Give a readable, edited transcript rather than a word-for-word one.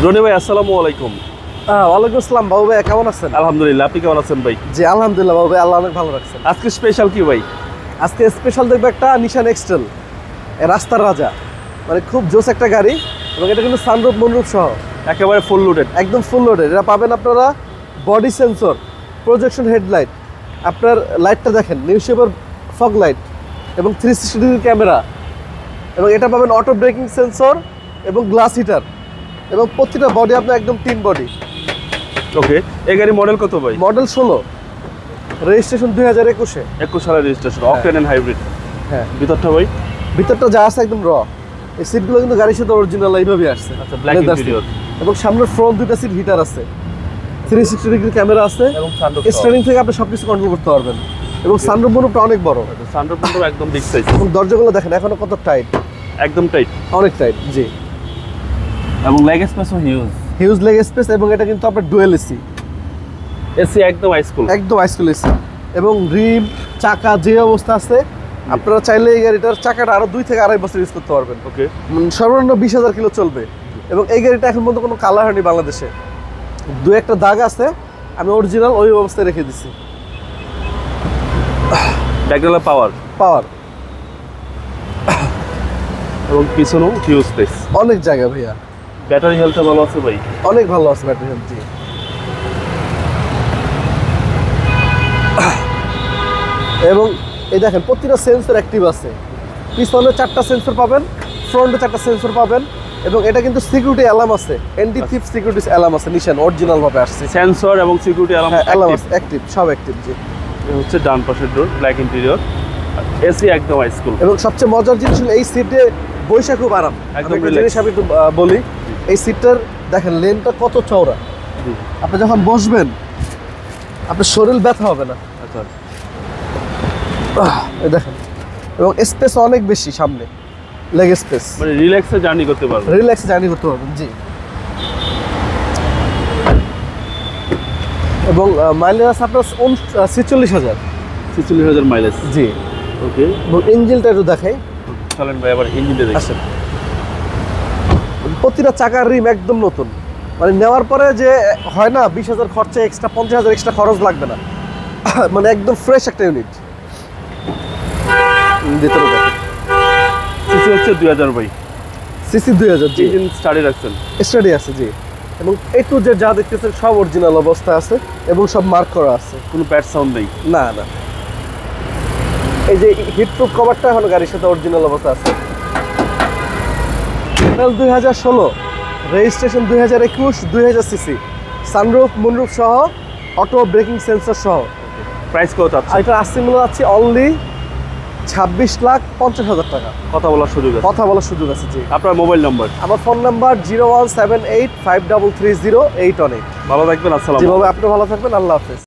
রনি ভাই আসসালামু আলাইকুম। ওয়ালাইকুম আসসালাম বাবু ভাই, কেমন আছেন? আলহামদুলিল্লাহ, আপনি কেমন আছেন ভাই? জি আলহামদুলিল্লাহ বাবু ভাই, আল্লাহ অনেক ভালো রাখছেন। আজকে স্পেশাল কি ভাই? আজকে স্পেশাল দেখবো একটা নিশান এক্সটেল, রাস্তার রাজা, মানে খুব জোস একটা গাড়ি। এবং এটা কিন্তু সানরুফ মনরুফ সহ একেবারে ফুল লোডেড। একদম ফুল লোডেড। এটা পাবেন আপনারা বডি সেন্সর, প্রজেকশন হেডলাইট, আপনার লাইটটা দেখেন নিউ শেপার ফগ লাইট এবং 360 ডিগ্রি ক্যামেরা, এবং এটা পাবেন অটো ব্রেকিং সেন্সর এবং গ্লাস হিটার, এবং প্রতিটা বডি আপনার একদম টিন বডি। ওকে, এই গাড়ি মডেল কত ভাই? Model 16, registration 2021-এ। 21 সালের রেজিস্ট্রেশন, অকটেন এন্ড হাইব্রিড। হ্যাঁ, ভিতরটা ভাই? ভিতরটা যা আছে একদম র। এই সিটগুলো কিন্তু গাড়ির সাথে অরিজিনাল এইভাবেই আসছে। আচ্ছা, ব্ল্যাক ইন্টেরিয়র এবং সামনের ফ্রন্ট দুইটা সিট হিটার আছে, 360 ডিগ্রি ক্যামেরা আছে, এবং সানরুফ স্টিয়ারিং থেকে আপনি সবকিছু কন্ট্রোল করতে পারবেন। এবং সানরুফ মনুফটা অনেক বড়। সানরুফ কিন্তু একদম বিগ সাইজ। এবং দরজাগুলো দেখেন এখনো কত টাইট, একদম টাইট, অনেক টাইট। জি, এবং লেগ স্পেসও হিউজ। Huge leg space. এবং এটা কিন্তু আপনার ডুয়েল এসি, এসি একদম হাইস্কুল, একদম হাইস্কুল এসি। এবং রিম চাকা যে অবস্থা আছে, আপনারা চাইলে এই গাড়িটার চাকাটা আরো 2 থেকে 2.5 বছর ইউজ করতে পারবেন। ওকে, সর্বনিম্ন 20,000 কিলো চলবে। এবং এই গাড়িটা এখন পর্যন্ত কোনো কালার হয়নি বাংলাদেশে, 2-1টা দাগ আছে, আমি অরিজিনাল ওই অবস্থায় রেখে দিছি। ব্যাকগ্রাউন্ড পাওয়ার পাওয়ার এবং পিছনেও হিউজ স্পেস, অনেক জায়গা ভাইয়া। ব্যাটারি হেলথটা ভালো আছে ভাই? অনেক ভালো আছে ব্যাটারি হেলথ। জি, এবং এই দেখেন প্রতিটা সেন্সর অ্যাক্টিভ আছে। পিছনে 4টা সেন্সর পাবেন, ফ্রন্টে 4টা সেন্সর পাবেন। এবং এটা কিন্তু সিকিউরিটি অ্যালার্ম আছে, এন্টি থিফ সিকিউরিটি অ্যালার্ম আছে, নিশান অরিজিনাল ভাবে আসছে। সেন্সর এবং সিকিউরিটি অ্যালার্ম আছে অ্যাক্টিভ, সব অ্যাক্টিভ। জি, হচ্ছে ডান পাশের ডোর, ব্ল্যাক ইন্টেরিয়র, এসি একদম হাইস্কুল। এবং সবচেয়ে মজার জিনিস হলো এই সিটে বৈশা খুব আরাম। একদম একটা জিনিস আমি একটু বলি, এই সিটটার দেখেন লেনটা কত চওড়া। আপনি যখন বসবেন আপনার শরীর ব্যথা হবে না। আচ্ছা, এই দেখেন, এবং স্পেস অনেক বেশি সামনে, লেগ স্পেস, মানে রিল্যাক্সে জার্নি করতে পারবেন, রিল্যাক্সে জার্নি করতে পারবেন। জি, এবং মাইলেজ আছে আপনার 46,000। 46,000 মাইলেজ। জি, ওকে, এবং ইঞ্জিনটা একটু দেখাই। চলেন ভাই আবার ইঞ্জিনটা দেখি। আসেন, প্রতিটা চাকার রিম একদম নতুন, মানে নেওয়ার পরে যে হয় না 20,000 খরচা এক্সট্রা, 50,000 এক্সট্রা খরচ লাগবে না, মানে একদম ফ্রেশ একটা ইউনিট। ভিতরে দেখেন, সিসি হচ্ছে 2000 ভাই, সিসি 2000। জি, ইঞ্জিন স্টার্টে রাখছেন? স্টাডি আছে। জি, এবং এ টু জেড যা দেখতেছেন সব অরিজিনাল অবস্থা আছে এবং সব মার্ক করা আছে, কোনো ব্যাড সাউন্ড নেই। না না। এই যে হিটপ্রুফ কভারটা এখন গাড়ির সাথে অরিজিনাল অবস্থা আছে। Model 2016, registration 2021, 2000 CC, sunroof moonroof সহ, অটো ব্রেকিং সেন্সর সহ। প্রাইস কত আছে? এটা আসছে মূল্য আছে অনলি 26,50,000 টাকা। কথা বলার সুযোগ আছে? কথা বলার সুযোগ আছে। জি, আপনার মোবাইল নাম্বার? আমার ফোন নাম্বার 01785330818। ভালো থাকবেন, আসসালাম। যেভাবে আপনি ভালো থাকবেন, আল্লাহ হাফেজ।